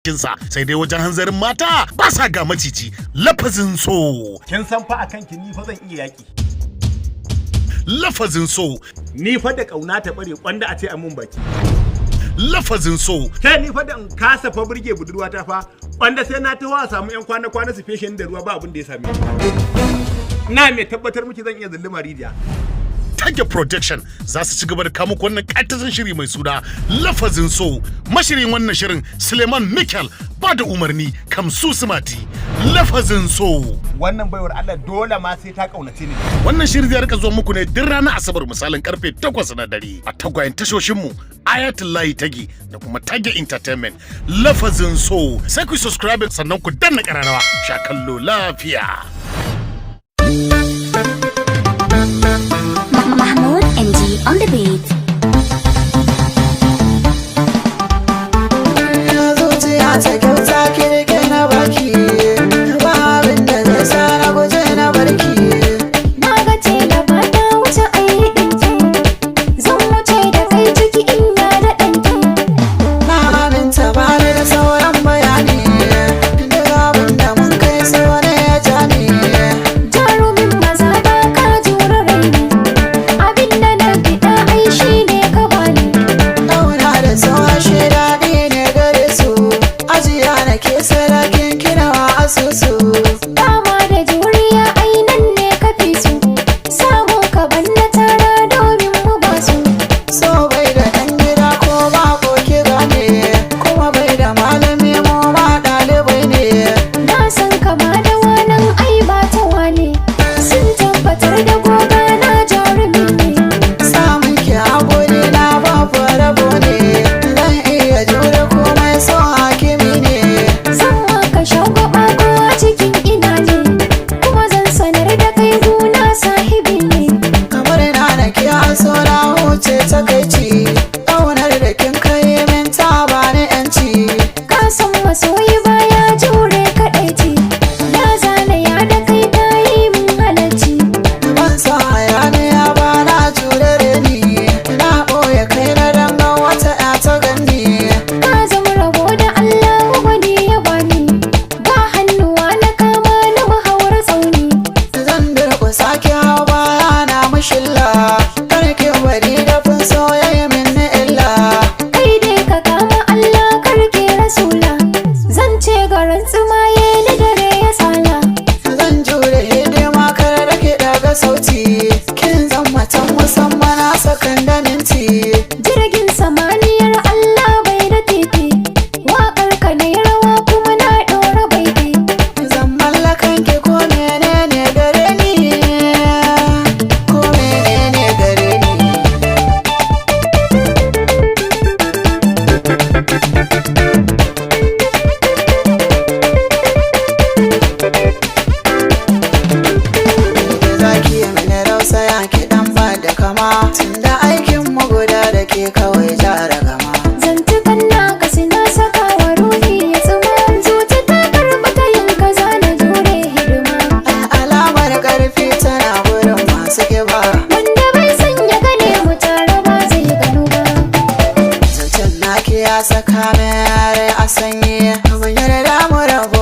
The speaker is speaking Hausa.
cikinsa, sai dai wajen hanzarin mata ba sa ga maciji. Lafazin so. Kin san fa akan ki ni fa zan iya yaki. Lafazin so. Ni fa da kauna ta bare kwanda a ce a mun baki. Lafazin so. Kai ni fa da in kasa fa burge budurwata fa kwanda sai na tawa samu yan kwana su feshe da ruwa ba abin da ya same ni. Na me tabbatar miki zan iya zulluma rijiya. Tage Projection za su ci gaba da kawo muku wannan ƙatasin shiri mai suna Lafazin So. Mashirin wannan shirin Suleiman Mikel ba da umarni Kamsu Sumati. Lafazin So. Wannan baiwar Allah dole ma sai ta kaunace ni. Wannan shirin zai rika zuwa muku ne duk ranar Asabar misalin karfe 8 na dare a tagwayen tashoshinmu Ayatullahi Tagi da kuma Tage Entertainment. Lafazin So. Sai ku subscribe sannan ku danna ƙararrawa. Sha kallo lafiya. Mahmoud MD on the beat. Tunda aikin mu guda da ke kawai jara gama. Zantukan naka suna saka wa ruhi ya tsuma. Zuci ta karɓi ta yin kaza na jure hidima. Alamar ƙarfi tana wurin masu kiba. Wanda bai san ya gane mu tare ba zai gano ba. Zancen naki ya saka mai a sanyi. Ban yarda mu rabu